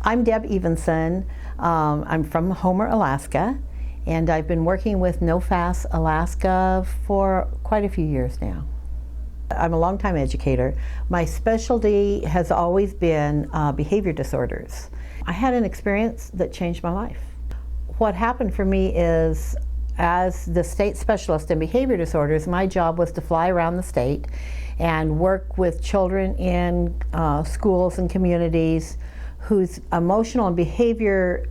I'm Deb Evensen. I'm from Homer, Alaska, and I've been working with NOFAS Alaska for quite a few years now. I'm a longtime educator. My specialty has always been behavior disorders. I had an experience that changed my life. What happened for me is, as the state specialist in behavior disorders, my job was to fly around the state and work with children in schools and communities whose emotional and behavior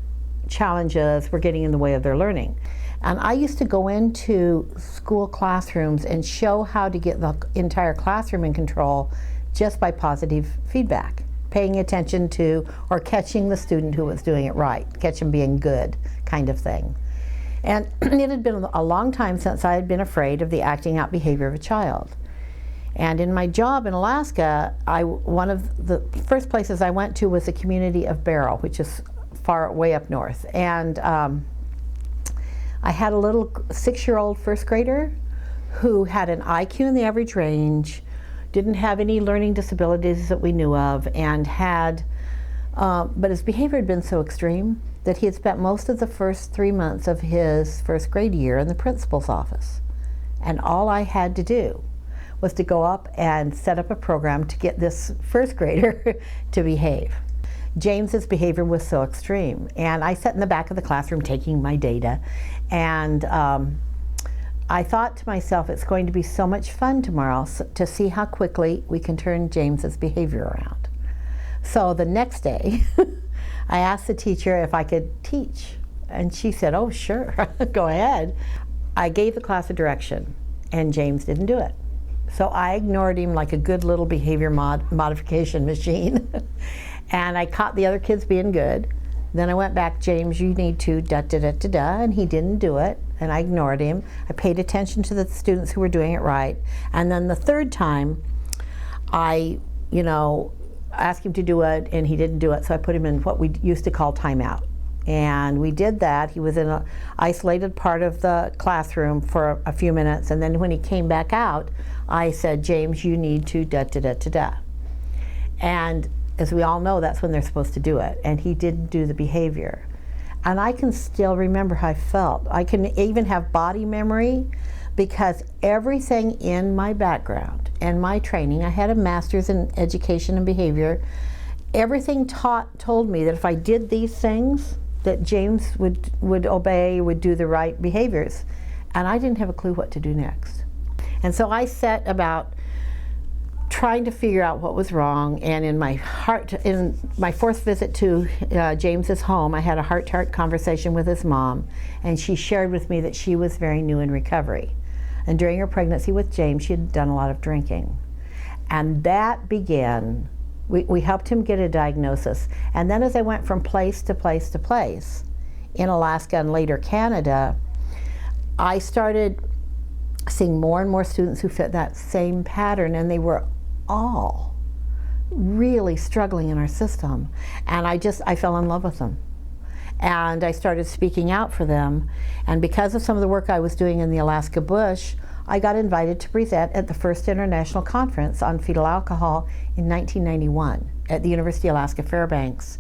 challenges were getting in the way of their learning. And I used to go into school classrooms and show how to get the entire classroom in control just by positive feedback, paying attention to or catching the student who was doing it right, catch them being good kind of thing. And it had been a long time since I had been afraid of the acting out behavior of a child. And in my job in Alaska, one of the first places I went to was the community of Barrow, which is far way up north. And I had a little 6-year-old first grader who had an IQ in the average range, didn't have any learning disabilities that we knew of, and had, but his behavior had been so extreme that he had spent most of the first 3 months of his first grade year in the principal's office. And all I had to do was to go up and set up a program to get this first grader to behave. James's behavior was so extreme, and I sat in the back of the classroom taking my data, and I thought to myself, it's going to be so much fun tomorrow to see how quickly we can turn James's behavior around. So the next day, I asked the teacher if I could teach, and she said, oh sure, go ahead. I gave the class a direction, and James didn't do it. So I ignored him like a good little behavior modification machine. And I caught the other kids being good. Then I went back, James, you need to da-da-da-da-da, and he didn't do it, and I ignored him. I paid attention to the students who were doing it right. And then the third time, I, asked him to do it, and he didn't do it, so I put him in what we used to call timeout. And we did that. He was in an isolated part of the classroom for a few minutes, and then when he came back out, I said, James, you need to da-da-da-da-da. And as we all know, that's when they're supposed to do it, and he didn't do the behavior. And I can still remember how I felt. I can even have body memory, because everything in my background and my training, I had a master's in education and behavior, everything told me that if I did these things, that James would obey, would do the right behaviors. And I didn't have a clue what to do next. And so I set about trying to figure out what was wrong, and in my fourth visit to James's home, I had a heart-to-heart conversation with his mom, and she shared with me that she was very new in recovery. And during her pregnancy with James, she had done a lot of drinking. And that began, we helped him get a diagnosis. And then as I went from place to place to place in Alaska and later Canada, I started seeing more and more students who fit that same pattern, and they were all really struggling in our system. And I fell in love with them. And I started speaking out for them. And because of some of the work I was doing in the Alaska bush, I got invited to present at the first international conference on fetal alcohol in 1991 at the University of Alaska Fairbanks.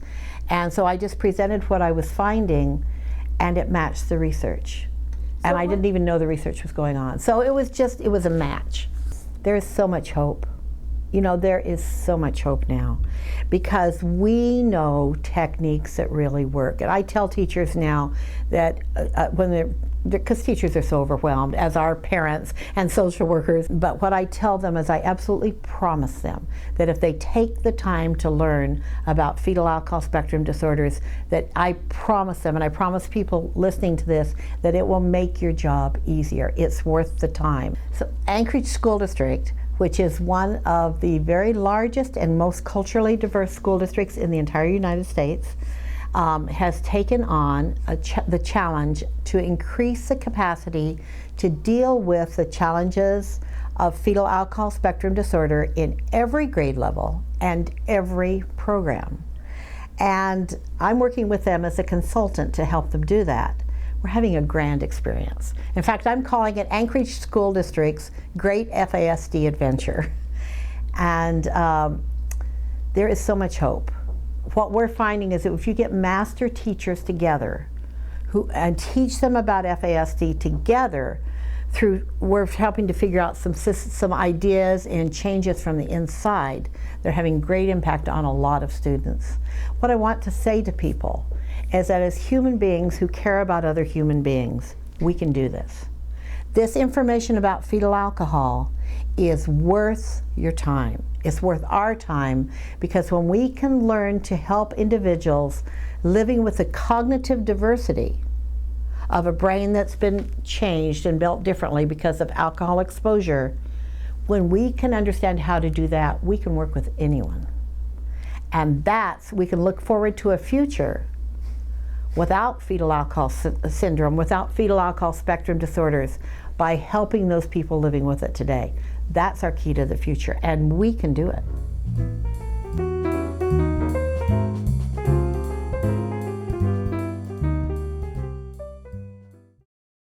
And so I just presented what I was finding, and it matched the research. And I didn't even know the research was going on. So it was a match. There is so much hope. There is so much hope now, because we know techniques that really work. And I tell teachers now that because teachers are so overwhelmed, as are parents and social workers, but what I tell them is I absolutely promise them that if they take the time to learn about fetal alcohol spectrum disorders, that I promise them, and I promise people listening to this, that it will make your job easier. It's worth the time. So Anchorage School District, which is one of the very largest and most culturally diverse school districts in the entire United States, has taken on the challenge to increase the capacity to deal with the challenges of fetal alcohol spectrum disorder in every grade level and every program. And I'm working with them as a consultant to help them do that. We're having a grand experience. In fact, I'm calling it Anchorage School District's Great FASD Adventure. And there is so much hope. what we're finding is that if you get master teachers together and teach them about FASD together, we're helping to figure out some ideas and changes from the inside. They're having great impact on a lot of students. What I want to say to people is that as human beings who care about other human beings, we can do this. This information about fetal alcohol is worth your time. It's worth our time, because when we can learn to help individuals living with the cognitive diversity of a brain that's been changed and built differently because of alcohol exposure, when we can understand how to do that, we can work with anyone. And we can look forward to a future without fetal alcohol syndrome, without fetal alcohol spectrum disorders, by helping those people living with it today. That's our key to the future, and we can do it.